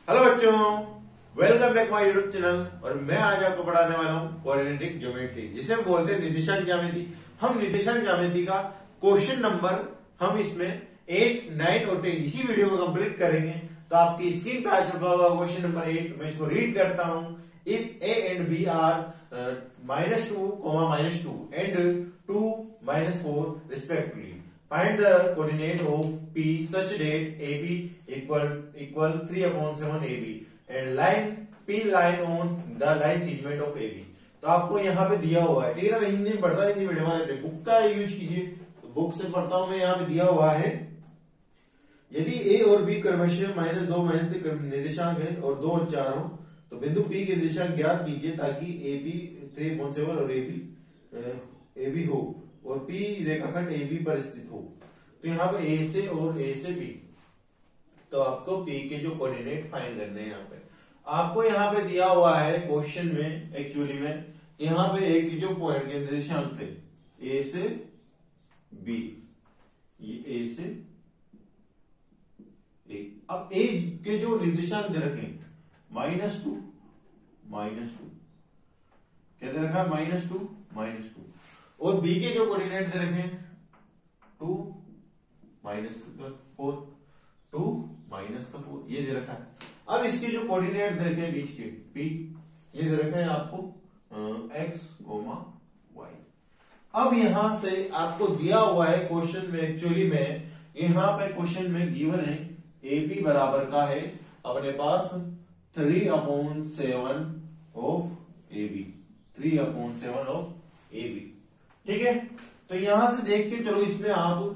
Hello बच्चों, welcome back my YouTube channel. और मैं आज आपको पढ़ाने वाला हूँ कोऑर्डिनेटिक ज्योमेट्री, जिसे हम बोलते हैं निर्देशांक ज्यामिति। हम निर्देशांक ज्यामिति का क्वेश्चन नंबर हम इसमें 8, 9 और 10 इसी वीडियो में कंप्लीट करेंगे। तो आपकी स्क्रीन पे आ चुका होगा क्वेश्चन नंबर 8। मैं इसको रीड करता हूँ। If A and B are -2, -2 and 2, -4 respectively, find the coordinate of P such that AB equal 3/7 AB and line P line on the line segment of AB। तो आपको यहाँ पे दिया हुआ है, ठीक है ना। मैं हिंदी में पढ़ता हूँ, हिंदी मीडियम वाले बुक का यूज कीजिए। तो बुक से पढ़ता हूँ मैं। यहाँ पे दिया हुआ है, यदि A और B क्रमशः -2, -3 निर्देशांक है और 2 और 4 हो, तो बिंदु P के निर्देशांक ज्ञात कीजिए ताकि AB 3/7 और AB हो और P रेखाखंड AB पर स्थित हो। तो यहाँ पे A से और A से B, तो आपको P के जो कोऑर्डिनेट फाइंड करने हैं। यहाँ पे आपको यहाँ पे दिया हुआ है क्वेश्चन में, एक्चुअली में यहाँ पे A की जो पॉइंट के निर्देशांक थे A से B, ये A से A। अब A के जो निर्देशांक दे रखे -2, क्या दे रखा है? -2 और B के जो कोऑर्डिनेट दे रखे 2, -4, 2, -4 ये दे रखा है। अब इसके जो कोऑर्डिनेट दे रखे बीच के P, ये दे रखा है आपको x, y। अब यहां से आपको दिया हुआ है क्वेश्चन में, एक्चुअली में यहां पे क्वेश्चन में गिवन है AB बराबर का है अपने पास 3/7 ऑफ AB, 3/7 ऑफ AB, ठीक है। तो यहां से देख के चलो, इसमें आप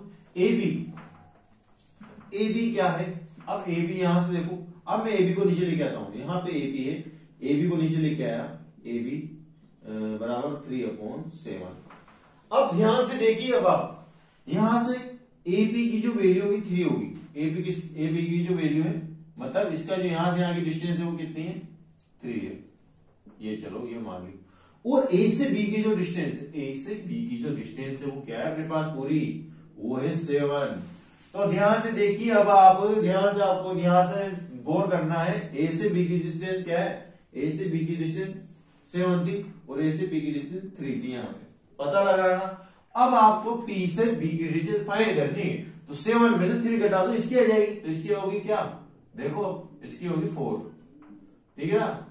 AB क्या है? अब AB यहां से देखो। अब मैं AB को नीचे लेके आता हूं। यहां पे AB है, AB को नीचे लेके आया, AB बराबर 3/7। अब ध्यान से देखिए, अब आप यहां से AB की जो वैल्यू होगी 3 होगी। AB की जो वैल्यू है, मतलब इसका जो यहां से यहां की डिस्टेंस है वो कितनी है? 3 है। ये चलो ये मान लो। और A से B की जो डिस्टेंस है वो क्या है अपने पास पूरी? वो है 7। तो ध्यान से देखिए, अब आप ध्यान से आपको यहां से गौर करना है। A से B की डिस्टेंस क्या है? A से B की डिस्टेंस 7 थी और A से B की डिस्टेंस 3 थी। यहाँ पे पता लग रहा है ना। अब आपको P से B की डिस्टेंस फाइंड करनी है। तो 7 में से 3 घटा दो, इसकी आ जाएगी। तो इसकी होगी क्या? देखो, इसकी होगी 4, ठीक है ना।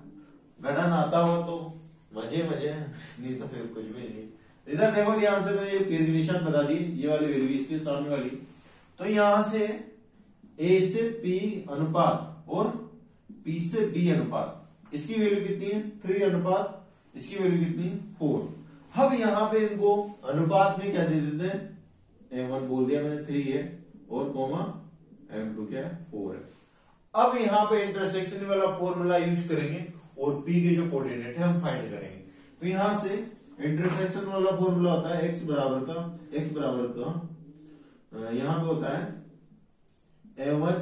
गणन आता हो तो मजे नहीं तो फिर कुछ भी नहीं। इधर देखो ध्यान से, मैंने ये निशान बता दी, ये वाली वैल्यू इसके सामने वाली। तो यहां से A से P अनुपात और P से B अनुपात, इसकी वैल्यू कितनी है? 3 अनुपात, इसकी वैल्यू कितनी है? 4। अब यहां पे इनको अनुपात में क्या दे देते हैं? M1 बोल दिया मैंने 3 है और M2 क्या है? 4 है। अब यहां पे इंटरसेक्शन वाला फॉर्मूला यूज करेंगे और P के जो कोऑर्डिनेट है हम फाइंड करेंगे। तो यहां से इंटरसेक्शन वाला फॉर्मूला होता है x बराबर का यहां पे होता है M1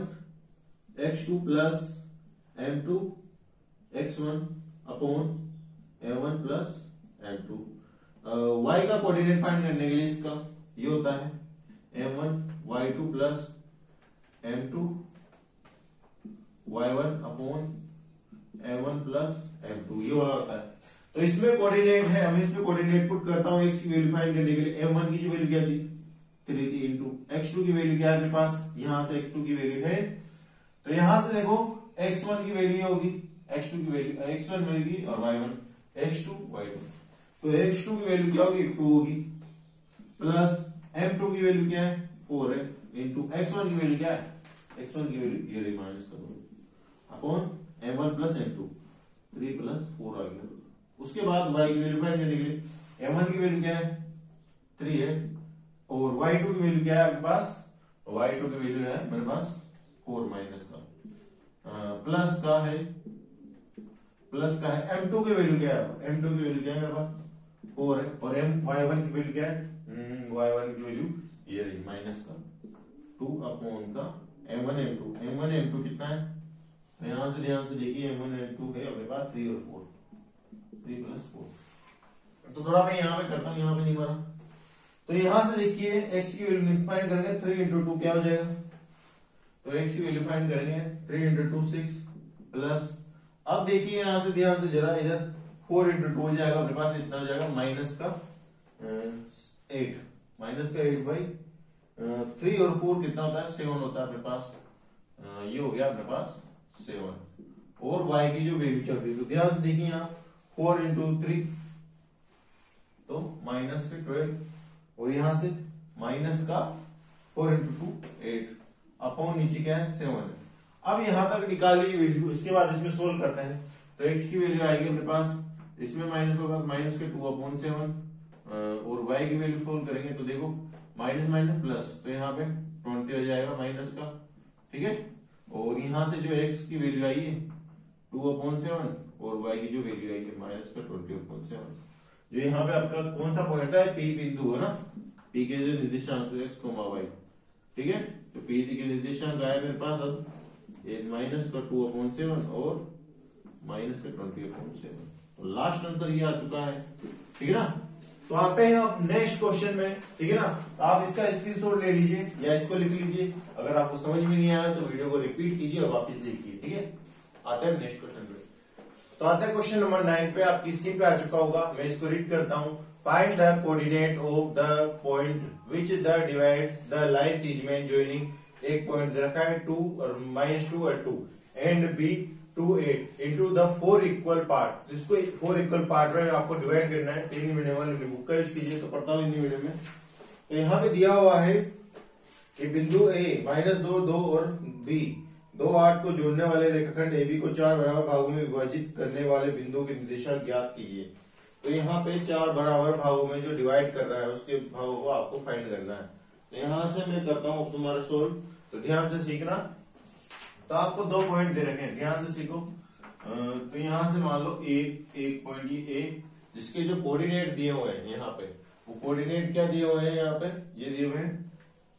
x2 plus M2 x1 upon M1 plus M2। y का कोऑर्डिनेट फाइंड करने के लिए इसका ये होता है M1 y2 plus M2 y1 upon M1 plus M2, ये वाला होता है। तो इसमें कोऑर्डिनेट है, हम इसमें कोऑर्डिनेट पुट करता हूं x की वैल्यू फाइंड करने के लिए। M1 की जो वैल्यू क्या थी? 3 थी, इंटू x2 की वैल्यू क्या है अपने पास? यहां से x2 की वैल्यू है, तो यहां से देखो x1 की वैल्यू होगी, x2 की वैल्यू x1 मिलेगी और y1 x2 y2। तो x2 की वैल्यू क्या होगी? 2 होगी, प्लस M2 की वैल्यू क्या है? 4 है, इंटू x1 की वैल्यू क्या है? x1 की वैल्यू ये माइनस करो upon M1 plus M2, 3 plus 4 आ गया। उसके बाद y की वैल्यू फाइंड करने के लिए M1 की वैल्यू क्या है? 3 है और y2 की वैल्यू क्या है आपके पास? y2 की वैल्यू है मेरे पास 4 माइनस का प्लस का है M2 की वैल्यू क्या है? M2 की वैल्यू क्या है मेरे पास? 4 है और y1 की वैल्यू क्या है? y1 की वैल्यू ये रही माइनस का 2 अपॉन का M1 M2 कितना है? यहां से ध्यान से देखिए, M1 M2 है अपने पास 3 और 4, 3 प्लस 4। तो थोड़ा मैं यहां पे करता हूं, यहां पे नहीं मारा। तो यहां से देखिए x की वैल्यू फाइंड करेंगे, 3 into 2 क्या हो जाएगा? तो x की वैल्यू फाइंड करेंगे 3 into 2 6 प्लस, अब देखिए यहां से ध्यान से जरा, इधर 4 इंटू 2 हो जाएगा अपने पास, इतना हो जाएगा माइनस का 8, माइनस का 8 बाई 3 और 4 कितना होता है 7 होता है अपने पास। ये हो गया अपने पास 7 और y की जो वैल्यू चल रही है, तो ध्यान से देखिए यहाँ 4 इंटू 3 तो माइनस के 12 और यहां से माइनस का 4 इंटू 2 8 अपॉन नीचे क्या है 7 है। अब यहां तक निकाली वैल्यू, इसके बाद इसमें सोल्व करते हैं तो x की वैल्यू आएगी अपने पास, इसमें माइनस होगा माइनस के 2 अपॉन 7 और y की वैल्यू सोल्व करेंगे तो देखो माइनस माइनस प्लस, तो यहाँ पे 20 हो जाएगा माइनस का, ठीक है। और यहां से जो x की वैल्यू आई है 2 अपॉन 7 और y की जो वैल्यू आई है माइनस का 20 अपॉन 7, जो यहाँ पे आपका कौन सा पॉइंट है P बिंदु है ना, P के जो निर्देशांक x, y, ठीक है। तो P के निर्देशांक आया मेरे पास अब माइनस का 2 अपॉन 7 और माइनस का 20 अपॉन 7, तो लास्ट आंसर ये आ चुका है, ठीक है ना। तो आते हैं अब नेक्स्ट क्वेश्चन में, ठीक है ना। तो आप इसका स्क्रीनशॉट ले लीजिए या इसको लिख लीजिए, अगर आपको समझ में नहीं आया तो वीडियो को रिपीट कीजिए और वापस देखिए, ठीक है। आते हैं नेक्स्ट क्वेश्चन पे, तो आते हैं क्वेश्चन नंबर 9 पे, आपकी स्क्रीन पे आ चुका होगा, मैं इसको रीड करता हूँ। Find the coordinate of the point which the divide the line segment joining, एक पॉइंट रखा है 2 और -2 और 2 and B 2 8 into the 4 equal part. इसको 4 इक्वल पार्ट में आपको डिवाइड करना है, तो हिंदी मीडियम वाले बुक का यूज कीजिए, तो पढ़ता हूँ हिंदी मीडियम में। तो यहाँ पे दिया हुआ है कि बिंदु ए -2 2 और बी 2 8 को जोड़ने वाले रेखाखंड ए बी को 4 बराबर भागों में विभाजित करने वाले बिंदु के निर्देशांक ज्ञात कीजिए। तो यहाँ पे 4 बराबर भागों में जो डिवाइड कर रहा है उसके भागों को आपको फाइंड करना है। तो यहाँ से मैं करता हूँ तुम्हारा सोल्व, तो ध्यान से सीखना। तो आपको 2 पॉइंट दे रखे हैं, ध्यान से सीखो। तो यहां से मान लो एक पॉइंट ये ए, जिसके जो कोऑर्डिनेट दिए हुए हैं यहाँ पे, वो कोऑर्डिनेट क्या दिए हुए हैं यहाँ पे, ये दिए हुए हैं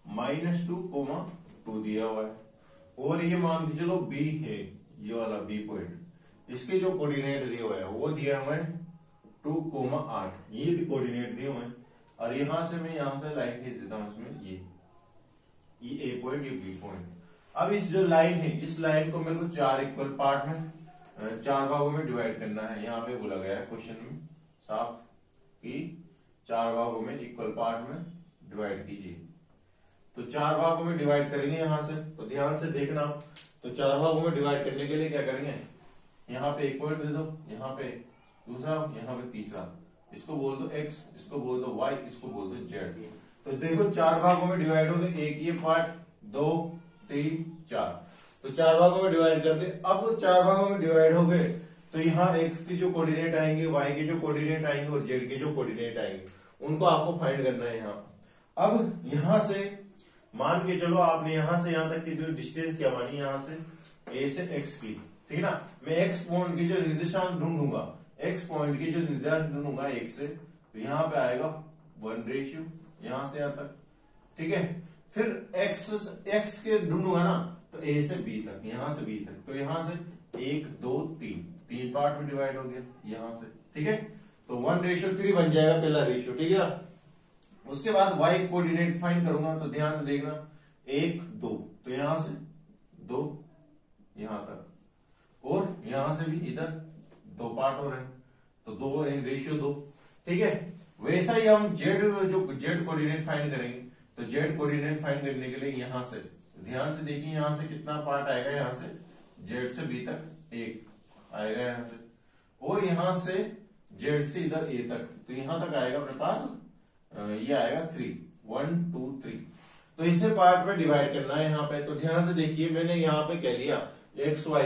-2, 2 दिया हुआ है, और ये मान के चलो बी है, ये वाला बी पॉइंट, इसके जो कोऑर्डिनेट दिए हुए हैं वो दिया हुआ है 2, 8, ये भी कोऑर्डिनेट दिए हुए हैं। और यहां से मैं यहां से लाइन खींच देता हूं, इसमें ये ए पॉइंट, ये बी पॉइंट। अब इस जो लाइन है, इस लाइन को मेरे को 4 इक्वल पार्ट में 4 भागों में डिवाइड करना है। यहाँ पे बोला गया है क्वेश्चन में साफ कि 4 भागों में इक्वल पार्ट में डिवाइड कीजिए। तो 4 भागों में डिवाइड करेंगे यहां से, तो ध्यान से देखना। तो 4 भागों में डिवाइड करने के लिए क्या करेंगे, यहाँ पे एक पॉइंट दे दो, यहाँ पे दूसरा, यहाँ पे तीसरा, इसको बोल दो x, इसको बोल दो y, इसको बोल दो z। तो देखो 4 भागों में डिवाइड हो गए, एक ये पार्ट, 2 3 4, तो 4 भागों में डिवाइड कर दे। अब 4 भागों में डिवाइड हो गए तो यहाँ x की जो कोऑर्डिनेट आएंगे, y के जो कोऑर्डिनेट आएंगे और z के जो कोऑर्डिनेट आएंगे, उनको आपको फाइंड करना है यहाँ। अब यहाँ से मान के चलो आपने यहाँ से यहाँ तक की जो डिस्टेंस क्या मानी, यहाँ से a से x की, ठीक है ना। मैं x पॉइंट की जो निर्देशांक ढूंढूंगा, x पॉइंट की जो निर्देशांक ढूंढूंगा x से, तो यहाँ पे आएगा 1:, यहाँ से यहाँ तक, ठीक है। फिर x के ढूंढूंगा ना, तो a से b तक, यहां से b तक, तो यहां से 1 2 3 पार्ट में डिवाइड हो गया यहां से, ठीक है। तो 1:3 बन जाएगा पहला रेशियो, ठीक है ना। उसके बाद y कोऑर्डिनेट फाइंड करूंगा, तो ध्यान से देखना 1 2, तो यहां से 2 यहां तक, और यहां से भी इधर 2 पार्ट हो रहे हैं, तो 2:2, ठीक है। वैसा ही हम z कोऑर्डिनेट फाइंड करेंगे। तो z कोऑर्डिनेट फाइंड करने के लिए यहां से ध्यान से देखिए, यहां से कितना पार्ट आएगा, यहां से z से b तक 1 आएगा यहां से, और यहां से z से इधर a तक, तो यहां तक आएगा अपने पास, ये आएगा 3 1 2 3। तो इसे पार्ट में डिवाइड करना है यहाँ पे। तो ध्यान से देखिए, मैंने यहाँ पे क्या लिया, x y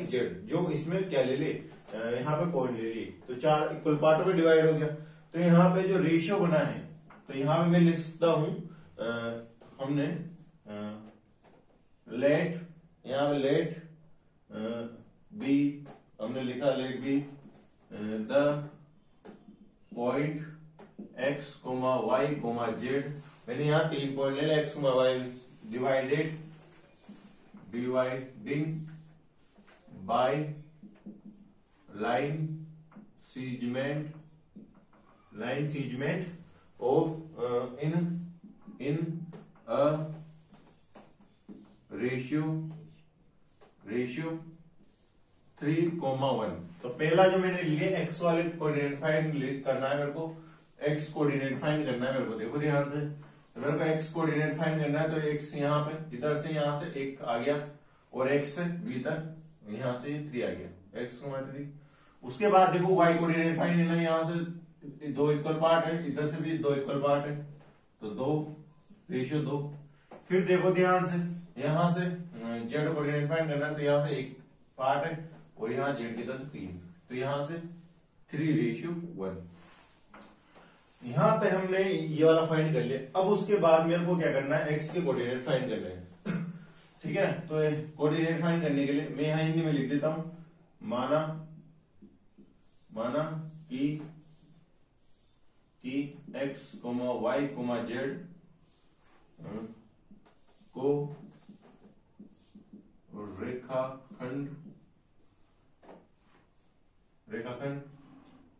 z, जो इसमें क्या ले यहाँ पे पॉइंट ले लिए, तो 4 इक्वल पार्टों में डिवाइड हो गया। तो यहाँ पे जो रेशियो बना है, तो यहां पे मैं लिख सकता हूं, हमने लेट, यहां पे लेट बी, हमने लिखा let be the point x, y, z। मैंने यहां 3 पॉइंट ले लिया, x, y dividing by line segment of in a ratio 3,1। तो पहला जो मैंने लिए एक्स वाले कोऑर्डिनेट फाइंड करना है मेरे को, एक्स कोऑर्डिनेट फाइंड करना है मेरे को। देखो ध्यान से, तो मेरे को एक्स कोऑर्डिनेट फाइंड करना है, तो एक्स यहाँ पे इधर से यहाँ से एक आ गया और एक्स से भीतर यहाँ से 3 आ गया, एक्स 3। उसके बाद देखो वाई कोऑर्डिनेट फाइंड करना है, यहाँ से 2 इक्वल पार्ट है, इधर से भी 2 इक्वल पार्ट है, तो 2:2। फिर देखो ध्यान से, यहाँ से जेड कोऑर्डिनेट फाइंड करना है, तो यहाँ से 1 पार्ट है और यहाँ जेड की तरफ से 3, तो यहाँ से 3:1। यहां तक हमने ये वाला फाइंड कर लिया। अब उसके बाद मेरे को क्या करना है, एक्स के कोऑर्डिनेट फाइंड करना है। ठीक है, तो कोऑर्डिनेट फाइंड करने के लिए मैं यहां हिंदी में लिख देता हूं, माना कि एक्स वाई जेड को रेखाखंड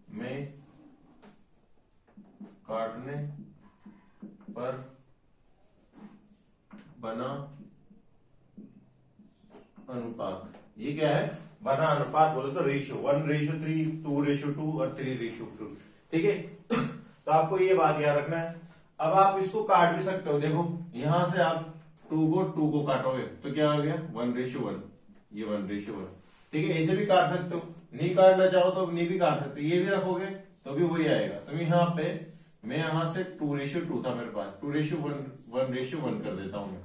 में काटने पर बना अनुपात। ये क्या है, बना अनुपात बोले तो रेशियो 1:3, 2:2 और 3:2। ठीक है, तो आपको ये बात याद रखना है। अब आप इसको काट भी सकते हो, देखो यहां से आप 2 को काटोगे तो क्या हो गया 1:1, ये 1:1। ठीक है, ऐसे भी काट सकते हो, नहीं काटना चाहो तो नहीं भी काट सकते, ये भी रखोगे तो भी वही आएगा। तो यहाँ पे मैं यहां से 2:2 था मेरे पास, 1:1 कर देता हूं मैं।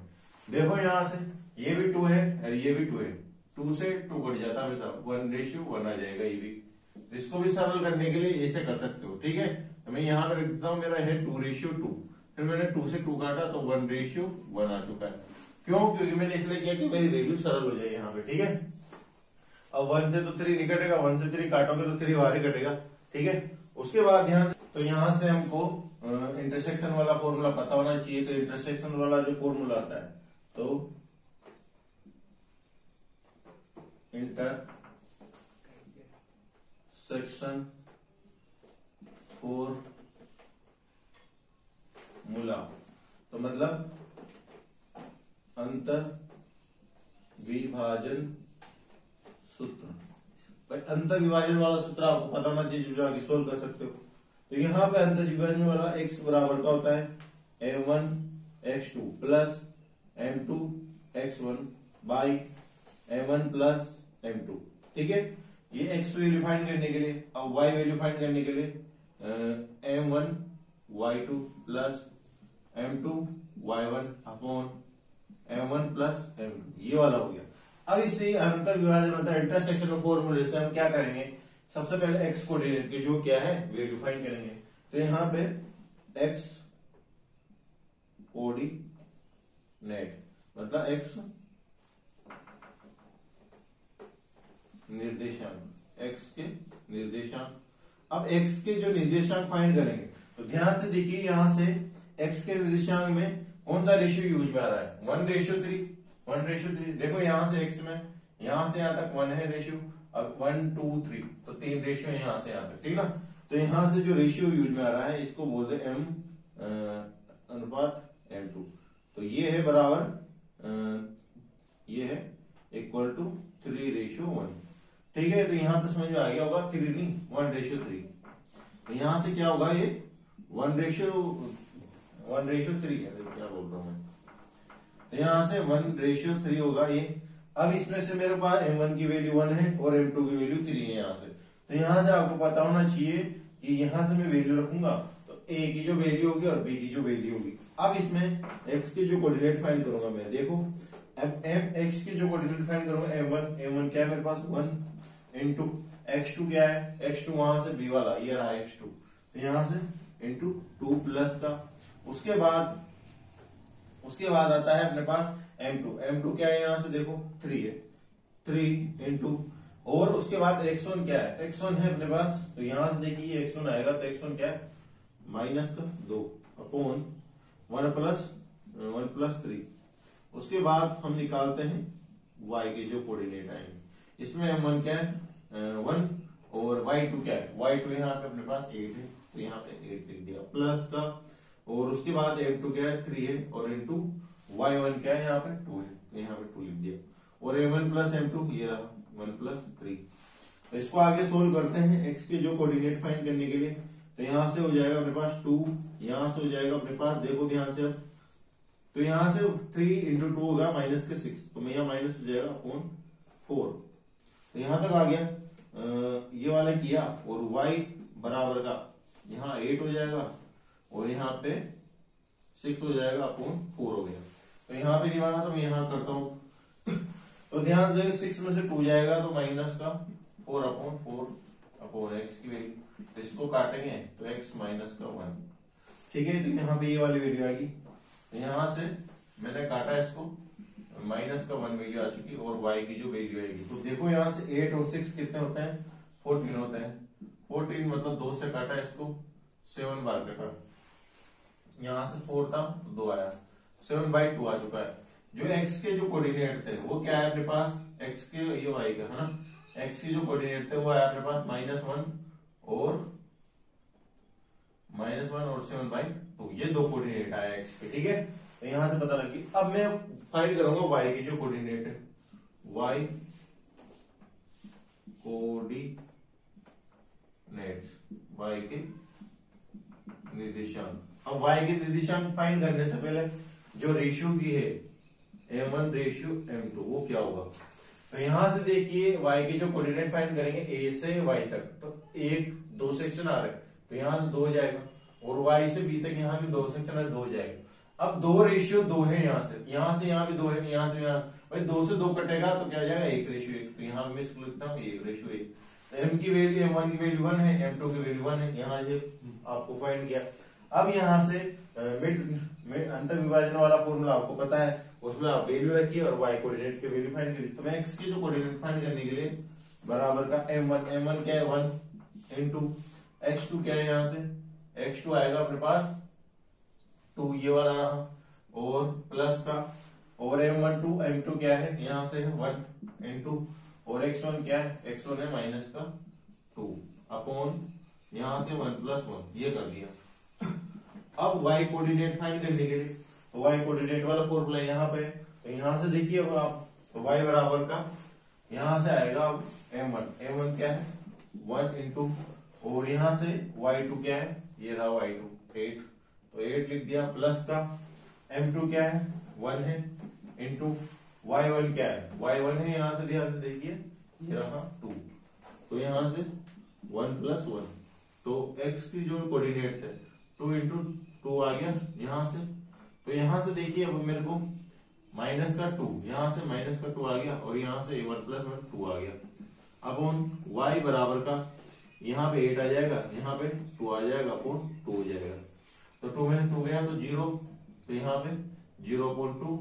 देखो यहां से ये भी 2 है और ये भी 2 है, 2 से 2 कट जाता है, 1:1 आ जाएगा ये भी। इसको भी सरल करने के लिए ऐसे कर सकते हो। ठीक है, तो मैं यहाँ पे लिखता हूँ, मेरा है 2:2, फिर मैंने 2 से 2 काटा तो 1:1 आ चुका है। क्यों, क्योंकि मैंने इसलिए किया कि मेरी वैल्यू सरल हो जाए यहाँ पे। ठीक है, अब 1 से तो 3 नहीं कटेगा, 1 से 3 काटोगे तो 3 बाहर ही कटेगा। ठीक है, उसके बाद ध्यान, तो यहां से हमको इंटरसेक्शन वाला फॉर्मूला पता होना चाहिए। तो इंटरसेक्शन वाला जो फॉर्मूला आता है, तो इंटरसेक्शन फॉर्मूला, तो मतलब अंतर्विभाजन सूत्र। अंतर विभाजन वाला सूत्र आपको पता होना चाहिए, जो आगे सोल्व कर सकते हो। तो यहाँ पे अंतर विभाजन वाला x बराबर का होता है m1x2 plus m2x1 by m1 plus m2। ठीक है, ये x वैल्यू फाइंड करने के लिए। अब y वैल्यू फाइंड करने के लिए m1y2 plus m2y1 upon m1 plus m2, ये वाला हो गया। अब इससे अंतर विभाजन होता है, इंटरसेक्शन फॉर्मूले से हम क्या करेंगे, सबसे पहले एक्स कोऑर्डिनेट के जो क्या है वैल्यू फाइंड करेंगे। तो यहाँ पे एक्स कोऑर्डिनेट मतलब एक्स निर्देशांक, एक्स के निर्देशांक। अब एक्स के जो निर्देशांक फाइंड करेंगे, तो ध्यान से देखिए, यहां से एक्स के निर्देशांक में कौन सा रेशियो यूज में आ रहा है, 1:3। देखो यहां से एक्स में, यहां से यहां तक 1 है रेशियो, अब 1 2 3, तो 3 रेशियो यहां से यहां तक। ठीक ना, तो यहां से जो रेशियो यूज में आ रहा है इसको बोलते हैं m अनुपात m2। तो ये है बराबर, ये है इक्वल टू 3:1। ठीक है, तो यहां तो समझ में आ गया होगा, 3 नहीं 1:3। तो यहां से क्या होगा, ये 1:3 है, क्या बोल रहा हूं मैं, तो यहां से 1:3 होगा ये। अब इसमें से मेरे पास m1 की वैल्यू 1 है और m2 की वैल्यू 3 है यहां से। तो यहां से आपको पता होना चाहिए कि यहां से मैं वैल्यू रखूंगा तो a की जो वैल्यू होगी और b की जो वैल्यू होगी। अब इसमें x के जो कोऑर्डिनेट फाइंड करूंगा मैं, देखो x के जो कोऑर्डिनेट फाइंड करूंगा m1 क्या है मेरे पास 1 इंटू x2 क्या है, x2 वहां से b वाला ये रहा x2, तो यहां से इंटू 2 प्लस का। उसके बाद आता है अपने पास m2 क्या है, यहां से देखो 3 है, 3 इंटू, और उसके बाद x1 क्या है, x1 है अपने पास, तो यहां से देखिए x1 आएगा, तो x1 क्या है -2 अपॉन 1+3। उसके बाद हम निकालते हैं y के जो कोऑर्डिनेट आएंगे, इसमें m1 क्या है 1 और y2 क्या है, y2 यहाँ पे अपने पास 8 है, तो यहाँ पे 8 लिख दिया प्लस का, और उसके बाद m2 क्या है 3 है और इंटू y1 क्या है यहाँ पे 2 है, तो यहाँ पे 2 लिख दिया, और m1 प्लस m2 ये रहा 1+3। तो इसको आगे सोल्व करते हैं एक्स के जो कोऑर्डिनेट फाइंड करने के लिए। तो यहां से हो जाएगा अपने पास 2, यहां से हो जाएगा अपने पास, देखो ध्यान से अब, तो यहां से 3 × 2 होगा -6, तो यहाँ माइनस हो जाएगा अपॉन 4। तो यहां तक आ गया, ये वाला किया, और y बराबर का यहाँ 8 हो जाएगा और यहाँ पे 6 हो जाएगा अपॉन 4 हो गया। तो यहाँ पे नहीं माना तो मैं यहाँ करता हूँ। तो ध्यान से 6 में से 2 जाएगा तो माइनस का 4/4 अपॉन x की वैल्यू, तो इसको काटेंगे तो x -1। ठीक है, तो यहाँ पे ये वाली वैल्यू आएगी। तो यहाँ से मैंने काटा इसको, -1 वैल्यू आ चुकी और y की जो वैल्यू आएगी, तो देखो यहाँ से 8 और 6 कितने होते हैं, 14 होते हैं। 14 मतलब 2 से काटा इसको, 7 बार कटा, यहाँ से 4 था तो 2 आया, 7/2 आ चुका है। जो x के जो कोऑर्डिनेट थे वो क्या है अपने पास, x के ये y का है ना, x के जो कोऑर्डिनेट थे वो आया अपने पास -1 और 7/2, ये दो कोऑर्डिनेट आया x के। ठीक है, तो यहां से पता लगी। अब मैं फाइंड करूंगा y के जो कोऑर्डिनेट है, y कोऑर्डिनेट, y के निर्देशांक। अब y के निर्देशांक फाइंड करने से पहले जो रेशियो की है m1 रेशियो m2 वो क्या होगा। तो यहां से देखिए y के जो कोऑर्डिनेट फाइंड करेंगे a से y तक, तो 2 सेक्शन आ रहे हैं तो यहां से 2 हो जाएगा, और y से b तक यहाँ भी 2 सेक्शन है, 2 हो जाएगा। अब 2 रेशियो 2 है, यहाँ से यहाँ भी 2 है, यहाँ से यहाँ, भाई 2 से 2 कटेगा तो क्या हो जाएगा 1:1। तो यहाँ मैं इसको लिखता हूँ 1:1। तो m की वैल्यू m1 की वैल्यू 1 है, m2 की वैल्यू 1 है, यहाँ ये आपको फाइंड किया। अब यहाँ से अंतर विभाजन वाला फॉर्मूला आपको पता है, उसमें आप वैल्यू रखिए और y कोऑर्डिनेट के वैल्यू फाइंड करिए। तो मैं x के जो कोऑर्डिनेट फाइंड करने के लिए बराबर का m1 क्या है 1 इंटू x2 क्या है, यहाँ से x2 आएगा अपने पास 2, ये वाला रहा, और प्लस का, और m2 क्या है, यहाँ से 1 इंटू, और x1 क्या है, x1 है -2 अपॉन यहाँ से 1+1, ये कर दिया। अब y कोऑर्डिनेट फाइंड करने के लिए तो y कोऑर्डिनेट वाला फॉर्मूला यहाँ पे, तो यहाँ से देखिए अब आप, तो y बराबर का यहाँ से आएगा अब m1 क्या है 1 इंटू, और यहाँ से y2 क्या है, ये रहा y2 8, तो 8 लिख दिया, प्लस का m2 क्या है 1 है, इंटू y1 क्या है, y1 है, यहाँ से ध्यान से देखिए ये रहा 2, तो यहाँ से 1+1, तो x की जो कोऑर्डिनेट है 2 इंटू 2 आ गया यहाँ से। तो यहाँ से देखिए अब मेरे को -2, यहाँ से -2 आ गया, और यहाँ से 1+1 2 आ गया। अब y बराबर का यहाँ पे 8 आ जाएगा, यहाँ पे 2 आ जाएगा, अपॉन 2 हो जाएगा। तो 2 में से 2 गया तो 0, तो यहाँ पे 0/2,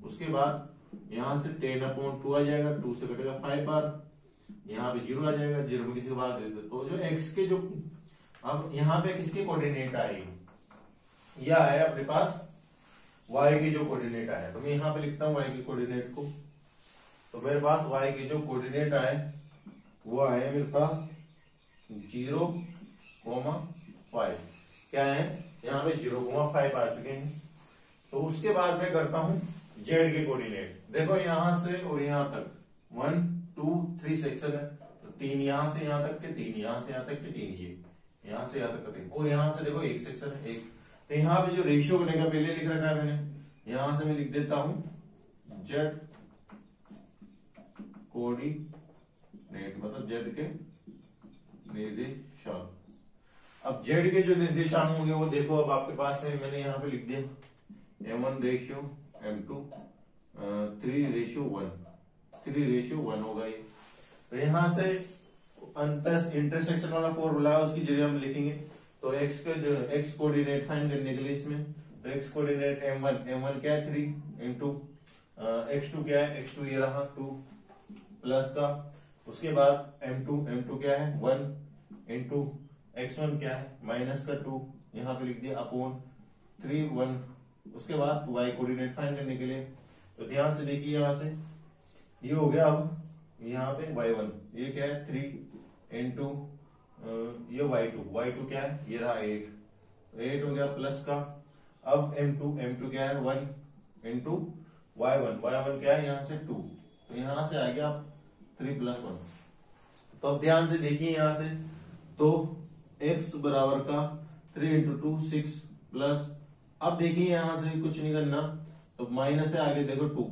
उसके बाद यहाँ से 10/2 आ जाएगा, 2 से कटेगा 5 बार, यहाँ पे 0 आ जाएगा, 0 में किसी के बाद देते, तो जो x के जो, अब यहाँ पे किसके कोऑर्डिनेट आए, यह आया अपने पास y के जो कोऑर्डिनेट आया। तो मैं यहाँ पे लिखता हूँ y के कोऑर्डिनेट को, तो मेरे पास y के जो कोऑर्डिनेट आए वो आए मेरे पास 0,5, क्या है यहाँ पे 0,5 आ चुके हैं। तो उसके बाद मैं करता हूँ z के कोऑर्डिनेट। देखो यहाँ से और यहाँ तक 1 2 3 सेक्शन है, तो 3 यहाँ से यहाँ तक के, 3 यहाँ से यहाँ तक के, 3 ये यहाँ से यहाँ तक का 3, और यहाँ से देखो 1 सेक्शन है 1। तो यहाँ पे जो रेशियो बनेगा पहले लिख रखा है मैंने, यहां से मैं लिख देता हूं z कोऑर्डिनेट, मतलब z के निर्देशांक। अब z के जो निर्देशांक होंगे वो देखो अब आपके पास है, मैंने यहाँ पे लिख दिया m1 रेशियो m2 3:1 होगा ये। तो यहां से इंटरसेक्शन वाला फॉर्मूला है, उसकी जगह हम लिखेंगे। तो x का जो x कोऑर्डिनेट फाइंड करने के लिए इसमें, तो x कोऑर्डिनेट m1 क्या है 3 इंटू x2 क्या है, x2 ये रहा 2 प्लस का, उसके बाद m2 क्या है 1 इंटू x1 क्या है -2, यहाँ पे लिख दिया अपॉन 3 1। उसके बाद y कोऑर्डिनेट फाइंड करने के लिए, तो ध्यान से देखिए यहाँ से ये हो गया। अब यहाँ पे y1 ये क्या है 3 इंटू ये y2 क्या है, ये रहा 8 हो गया, प्लस का। अब m2 क्या है 1 इंटू y1 क्या है यहाँ से 2, तो यहाँ से आ गया 3+1। तो अब ध्यान से देखिए यहां से, तो x बराबर का 3 इंटू 2 6 प्लस, अब देखिए यहां से कुछ नहीं करना, तो माइनस है आगे, देखो 2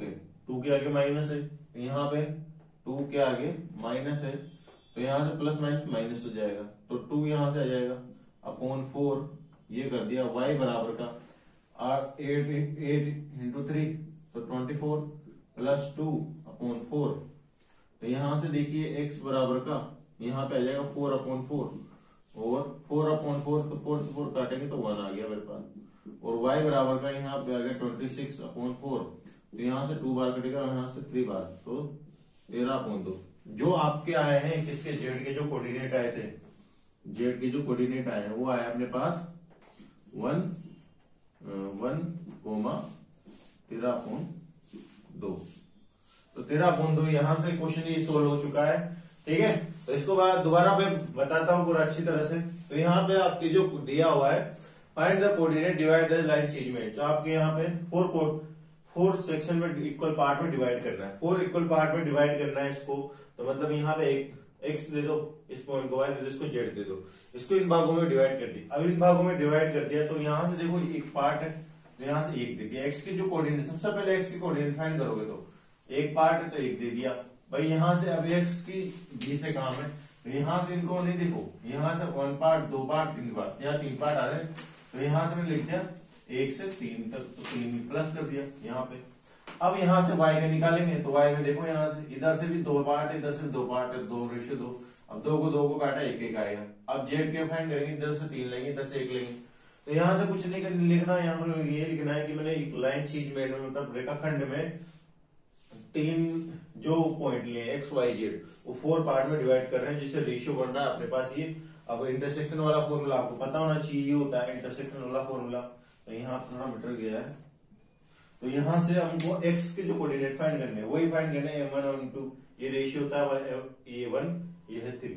के आगे माइनस है, तो यहाँ पे 2 के आगे माइनस है, तो यहां से प्लस माइनस माइनस हो जाएगा, तो 2 यहां से आ जाएगा अपॉन 4, ये कर दिया। y बराबर का 8 इंटू 3 तो 24 प्लस 2 अपॉन 4, तो यहां से देखिए x बराबर का यहाँ पे आ जाएगा 4/4, और 4/4 तो 4 से 4 काटेंगे तो 1 आ गया मेरे पास, और y बराबर का यहाँ पे आ गया 26/4, तो यहाँ से 2 बार कटेगा, यहाँ से 3 बार, तो 13/2। जो आपके आए हैं किसके, जेड के जो कोऑर्डिनेट आए थे, जेड के जो कोऑर्डिनेट आए हैं वो आया अपने पास 1 13/2, तो 13/2 यहां से क्वेश्चन ये सोल्व हो चुका है। ठीक है, तो इसको बाद दोबारा मैं बताता हूं पूरा अच्छी तरह से। तो यहाँ पे आपके जो दिया हुआ है, find the coordinate divide the line segment, तो आपके यहाँ पे 4 सेक्शन में इक्वल पार्ट में डिवाइड करना है, 4 इक्वल पार्ट में डिवाइड करना है इसको, तो मतलब यहाँ पे एक x दे दो, इस पॉइंट को y दे दो, इसको z दे दो, इसको इन भागों में डिवाइड कर दिया। अब इन भागों में डिवाइड कर दिया, तो यहाँ से देखो एक पार्ट है, तो यहाँ से 1 दे दिया। x के जो कोऑर्डिनेट, सबसे पहले x के कोऑर्डिनेट फाइंड करोगे तो एक पार्ट है तो 1 दे दिया भाई। यहाँ से अब x की b से काम है, तो यहाँ से इनको नहीं, देखो यहाँ से 1 पार्ट 2 पार्ट 3 पार्ट, यहाँ 3 पार्ट आ रहे हैं, तो यहाँ से मैंने लिख दिया 1 से 3 तक, तो 3 प्लस कर दिया यहाँ पे। अब यहाँ से y का निकालेंगे, तो y में देखो यहाँ से इधर से भी 2 पार्ट है, इधर से 2 पार्ट है, 2:2, अब 2 को काटा 1 आएगा। अब z के फाइंड करेंगे, इधर से 3 लेंगे, इधर से 1 लेंगे, तो यहाँ से कुछ नहीं लिखना, यहाँ पर ये लिखना है कि मैंने एक लाइन चीज में, मतलब रेखाखंड में 3 जो पॉइंट लिए x y z वो 4 पार्ट में डिवाइड कर रहे हैं, जिससे रेशियो बन रहा है अपने पास ये। अब इंटरसेक्शन वाला फॉर्मूला आपको पता होना चाहिए, ये होता है इंटरसेक्शन वाला फॉर्मूला, तो यहाँ थोड़ा मिटर गया है। तो यहाँ से हमको x के जो कोऑर्डिनेट फाइंड करने हैं वही फाइंड करने हैं, m1 और m2, ये रेशियो होता है ये 1 ये है 3,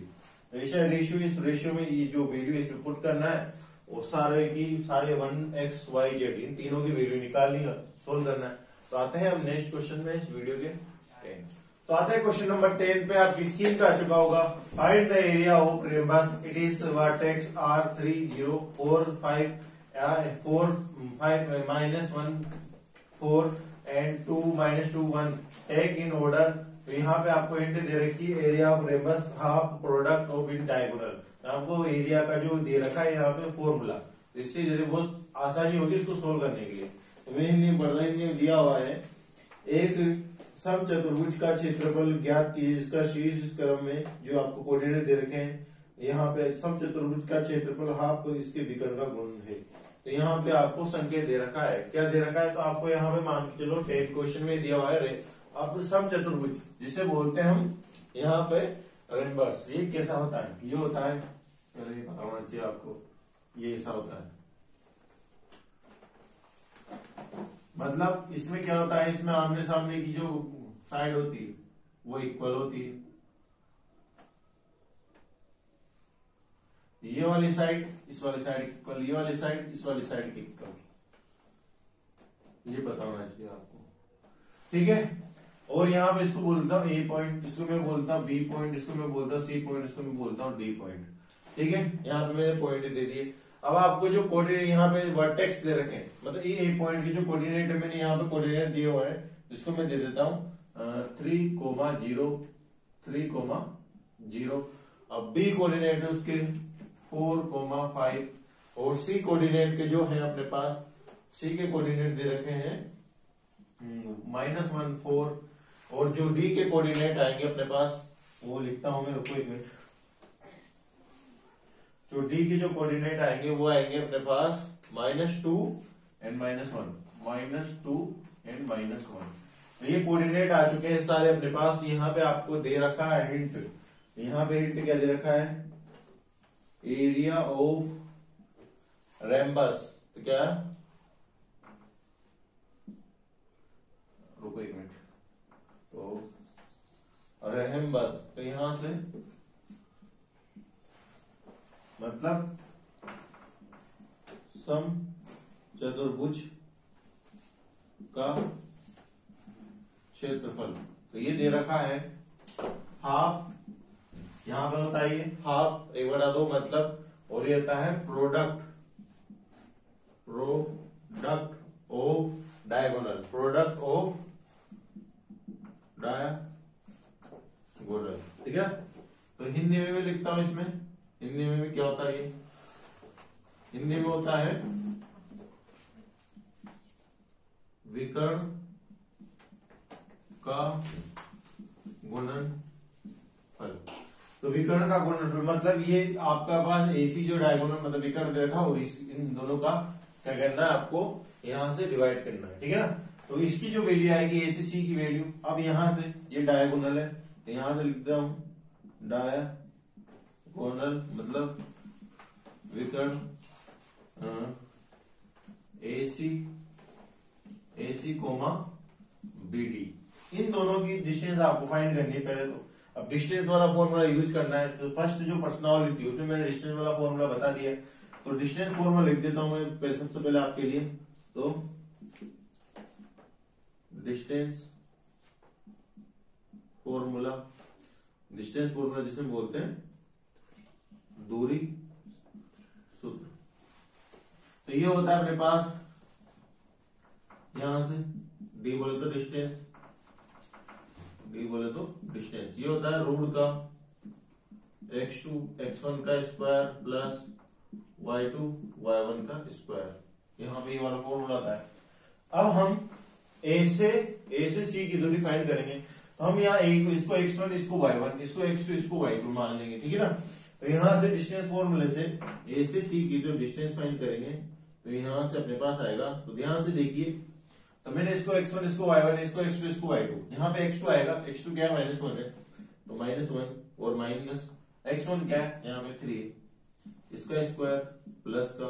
तो ऐसा रेशियो, इस रेशियो में ये जो वैल्यू इसमें पुट करना है वो सारे 1 x y z इन तीनों की वैल्यू निकालनी है, सोल्व करना है। तो आते हैं अब नेक्स्ट क्वेश्चन में इस वीडियो के 10। तो आते हैं क्वेश्चन नंबर 10 पे, आपकी स्क्रीन पे आ चुका होगा। Find the area of rhombus, it is vertex R3 0 4 5 4 5 -1 4 and 2 -2 1, take in order. तो यहाँ पे आपको हिंट दे रखी है, area of rhombus half product of in diagonal. आपको एरिया का जो दे रखा है यहाँ पे फॉर्मूला, इससे बहुत आसानी होगी इसको सोल्व करने के लिए। तो मैं हिंदी पढ़ रहा, हिंदी में दिया हुआ है, एक समचतुर्भुज का क्षेत्रफल ज्ञात कीजिए जिसका शीर्ष इस क्रम में, जो आपको कोऑर्डिनेट दे रखे हैं यहाँ पे, समचतुर्भुज का क्षेत्रफल हाफ इसके विकर्ण का गुण है। तो यहाँ पे आपको संकेत दे रखा है, क्या दे रखा है, तो आपको यहाँ पे मान के चलो 10 क्वेश्चन में दिया हुआ है आपको समचतुर्भुज, जिसे बोलते हैं हम यहाँ पे रेम्बस। ये कैसा होता है, ये होता है, पहले ये पता होना चाहिए आपको, ये ऐसा होता है, मतलब इसमें क्या होता है, इसमें आमने सामने की जो साइड होती है वो इक्वल होती है, ये वाली साइड इस वाली साइड इक्वल, ये वाली साइड इस वाली साइड की इक्वल, ये पता होना चाहिए आपको। ठीक है, और यहाँ पे इसको बोलता हूँ ए पॉइंट, इसको मैं बोलता हूँ बी पॉइंट, इसको मैं बोलता हूँ सी पॉइंट, इसको मैं बोलता हूँ डी पॉइंट। ठीक है, यहाँ पे मैंने पॉइंट दे दिए। अब आपको जो कोऑर्डिनेट यहाँ पे वर्टेक्स दे रखे हैं, मतलब ये ए पॉइंट की जो कोऑर्डिनेट है, मैंने यहाँ पे कोऑर्डिनेट दिए हुआ है, जिसको मैं दे देता हूँ 3,0 अब बी कोऑर्डिनेट है उसके 4,5, और सी कोऑर्डिनेट के जो है अपने पास, सी के कोऑर्डिनेट दे रखे हैं -1 4, और जो डी के कोऑर्डिनेट आएंगे अपने पास वो लिखता हूं मैं, रुको एक मिनट, जो डी के जो कोऑर्डिनेट आएंगे वो आएंगे अपने पास -2 and -1। तो ये कोऑर्डिनेट आ चुके हैं सारे अपने पास। यहाँ पे आपको दे रखा है हिंट, यहाँ पे हिंट क्या दे रखा है, एरिया ऑफ रेम्बस, तो क्या, रुको एक मिनट, तो रेम्बस, तो यहां से मतलब समचतुर्भुज का क्षेत्रफल, तो ये दे रखा है हाफ, यहां पे होता है ये हाफ 1/2 मतलब, और ये होता है product of diagonal, product of diagonal, ठीक है। तो हिंदी में मैं लिखता हूं इसमें, हिंदी में क्या होता है ये, हिंदी में होता है विकर्ण का गुणनफल। तो विकर्ण का गुणनफल मतलब ये आपका पास एसी जो डायगोनल मतलब विकर्ण दे रखा, और इन दोनों का क्या करना है आपको, यहां से डिवाइड करना है, ठीक है ना। तो इसकी जो वैल्यू आएगी एसीसी की वैल्यू, अब यहां से ये डायगोनल है तो यहां से लिखता हूं डायगोनल मतलब विकर्ण एसी कोमा बीडी, इन दोनों की डिस्टेंस आपको फाइंड करनी है पहले तो। अब डिस्टेंस वाला फॉर्मूला यूज करना है, तो फर्स्ट जो प्रश्नावली थी उसमें मैंने डिस्टेंस वाला फॉर्मूला बता दिया, तो डिस्टेंस फॉर्मूला लिख देता हूं मैं सबसे पहले आपके लिए। तो डिस्टेंस फॉर्मूला जिसे बोलते हैं दूरी सूत्र, तो ये होता है अपने पास, यहां से डी बोले तो डिस्टेंस, ये होता है रूट का x2 x1 का स्क्वायर प्लस y2 y1 का स्क्वायर, यहां पे ये वाला फॉर्मूला आता है। अब हम ए से सी की दूरी फाइंड करेंगे, तो हम यहाँ इसको x1 इसको y1 इसको x2 इसको y2 मान लेंगे, ठीक है ना। तो यहां से डिस्टेंस फॉर्मूले से ए से सी की जो डिस्टेंस फाइंड करेंगे, तो यहां से अपने पास आएगा, तो ध्यान से देखिए, तो मैंने इसको x1 इसको y1 इसको x2 इसको y2, यहाँ पे x2 आएगा, x2 क्या है -1 है, तो -1 और माइनस x1 क्या है यहाँ पे 3 है, इसका स्क्वायर प्लस का,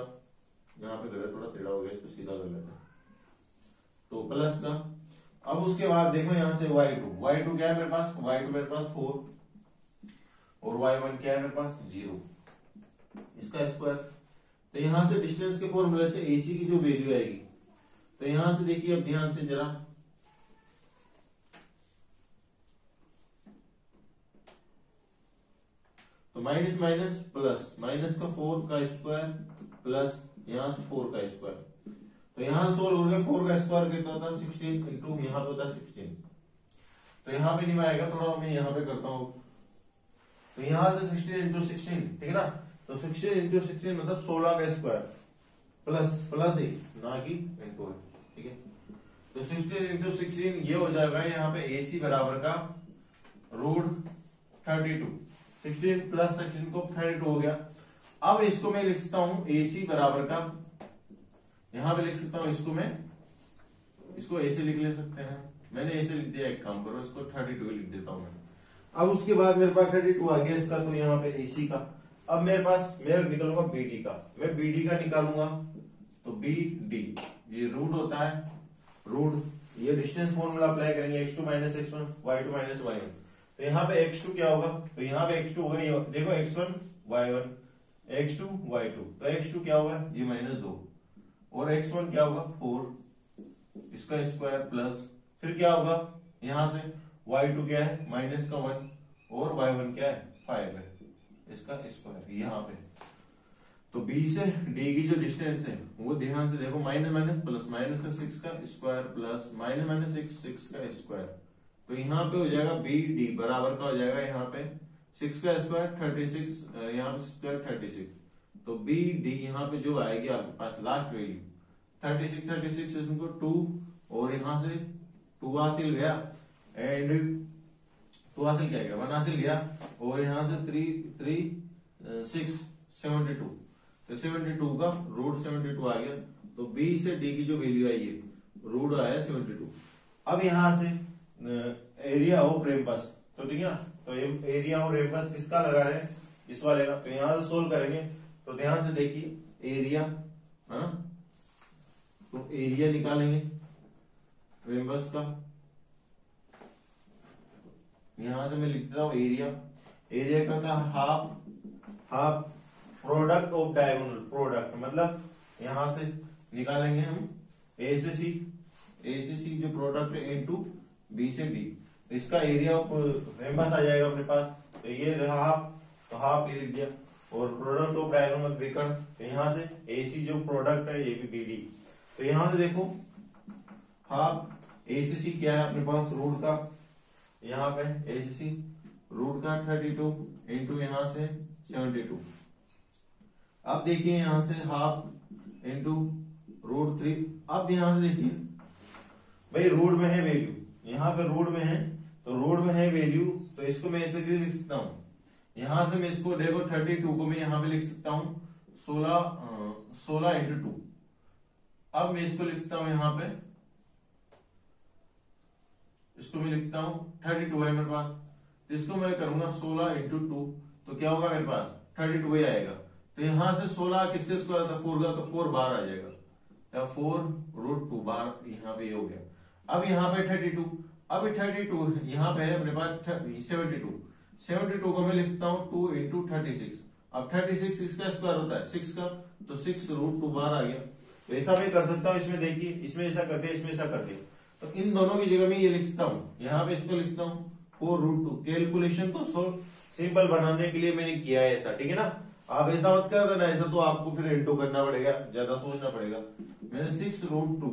यहाँ पे गलत थोड़ा टेढ़ा हो गया, इसको सीधा कर लेते हैं, तो प्लस का। अब उसके बाद देखो यहां से y2 क्या है मेरे पास, y2 मेरे पास 4 और y1 क्या है मेरे पास 0, इसका स्क्वायर। तो यहां से डिस्टेंस के फॉर्मूले से AC की जो वैल्यू आएगी, तो यहां से देखिए अब ध्यान से जरा, तो माइनस माइनस प्लस, माइनस का 4 का स्क्वायर प्लस यहां से 4 का स्क्वायर, तो यहां सोल्व हो गया, 4 का स्क्वायर कितना होता है 16 इंटू यहां पे होता है 16, तो यहां पे नहीं आएगा, थोड़ा मैं यहां पे करता हूं, तो यहां से 16 इंटू 16, ठीक है ना, तो 16 इंटू 16 मतलब 16 का स्क्वायर प्लस ही ना कि इंटू, ठीक है। तो 16 इंटू 16 ये हो जाएगा यहाँ पे AC बराबर का रूट 32, 16 प्लस 16 को 32 हो गया। अब इसको मैं लिखता हूं AC बराबर का, यहां पे लिख सकता हूं इसको ऐसे लिख ले सकते हैं, मैंने ऐसे लिख दिया, एक काम करो इसको 32 लिख देता हूं मैं। अब उसके बाद मेरे पास 32 आ गया इसका, तो यहाँ पे AC का, अब मेरे पास मैं निकालूंगा BD का, मैं BD का निकालूंगा, तो BD ये रूट होता है, रूट ये डिस्टेंस फॉर्मूला अप्लाई करेंगे, x2 minus x1 y2 minus y1, तो यहाँ पे x2 क्या होगा, तो यहाँ पे x2 होगा, ये देखो x1 y1 x2 y2, तो x2 क्या होगा ये -2 और x1 क्या होगा 4, इसका स्क्वायर प्लस फिर क्या होगा यहां से y2 क्या है -1 और y1 क्या है 5 है, इसका स्क्वायर यहाँ पे। तो B से D की जो डिस्टेंस है वो ध्यान से देखो, माइनस माइनस प्लस, माइनस का 6 का स्क्वायर प्लस माइनस माइनस 6 का स्क्वायर, तो यहाँ पे हो जाएगा BD बराबर का हो जाएगा यहाँ पे 6 का स्क्वायर 36, यहाँ पे स्क्वायर 36, तो BD यहाँ पे जो आएगी आपके पास लास्ट वैल्यू 36 इसको 2 और यहाँ से 2 हासिल गया एंड 2 हासिल क्या गया 1 हासिल गया, और यहाँ से 3 6 72, तो 72 का रूट 72 आ गया, तो B से D की जो वैल्यू आई है रूट आया 72। अब यहां से एरिया ऑफ रेम्बस, तो ठीक है ना, तो एरिया ऑफ रेम्बस किसका लगा रहे हैं इस वाले का, तो यहां से सोल्व करेंगे, तो ध्यान से देखिए एरिया है ना, तो एरिया निकालेंगे रेम्बस का, यहां से मैं लिखता हूं एरिया का था half product of diagonal, product मतलब यहां से निकालेंगे हम ए से सी जो प्रोडक्ट है इनटू B से D, तो इसका एरिया ऑफ रेम्बस आ जाएगा अपने पास। तो ये रहा हाफ, तो हाफ ये लिख दिया। और प्रोडक्ट ऑफ डायगोनल ऑफ विकर्ण, तो यहाँ से AC जो प्रोडक्ट है ये भी BD। तो यहाँ से देखो हाफ ACC क्या है अपने पास रूट का, यहाँ पे ACC रूट का 32 इंटू यहाँ से 72। अब देखिए यहाँ से हाफ इंटू √3। अब यहाँ से देखिए भाई रूट में है वैल्यू, यहाँ पे रूट में है, तो रूट में है वैल्यू, तो इसको मैं ऐसे लिख सकता हूँ। यहां से मैं इसको देखो 32 को मैं यहाँ पे लिख सकता हूँ 16 इंटू 2। अब मैं इसको लिख सकता हूँ यहाँ पे, इसको मैं लिखता हूँ 32 है मेरे पास, तो इसको मैं करूंगा 16 इंटू 2, तो क्या होगा मेरे पास 32 ही आएगा। तो यहां से 16 किसके स्क्वायर था 4 का, तो 4 बाहर आ जाएगा, 4√2 बाहर यहाँ पे हो गया। अब यहाँ पे 32, अब 32 यहाँ पे है अपने पास 72 को मैं लिख सकता हूँ 2 इंटू 36। अब 36 इसका स्क्वायर होता है 6 का, तो 6√2 बाहर आ गया। तो ऐसा मैं कर सकता हूँ, इसमें देखिए इसमें ऐसा कर दिया, इसमें ऐसा कर दिया, तो इन दोनों की जगह में ये लिखता हूँ, यहाँ पे इसको लिखता हूँ 4√2। कैलकुलेशन को सिंपल बनाने के लिए मैंने किया है ऐसा, ठीक है ना। आप ऐसा मत कर देना, ऐसा तो आपको फिर इंटू करना पड़ेगा, ज्यादा सोचना पड़ेगा। मैंने 6√2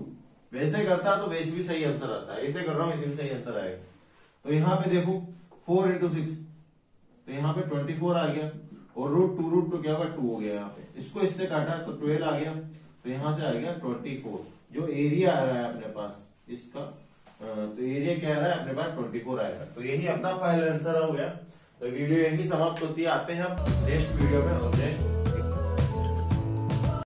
वैसे करता तो वैसे भी सही आंसर आता है, ऐसे कर रहा हूँ ऐसे भी सही आंसर आएगा। तो यहाँ पे देखो 4 इंटू 6, तो यहाँ पे 24 आ गया, और √2 क्या होगा 2 हो गया। यहाँ पे इसको इससे काटा तो 12 आ गया, तो यहाँ से आ गया 24। जो एरिया आ रहा है अपने पास इसका, तो एरिया क्या आ रहा है अपने पास 24 आएगा। तो यही अपना फाइनल आंसर हो गया। तो वीडियो यही समाप्त होती है, आते हैं हम नेक्स्ट वीडियो में और नेक्स्ट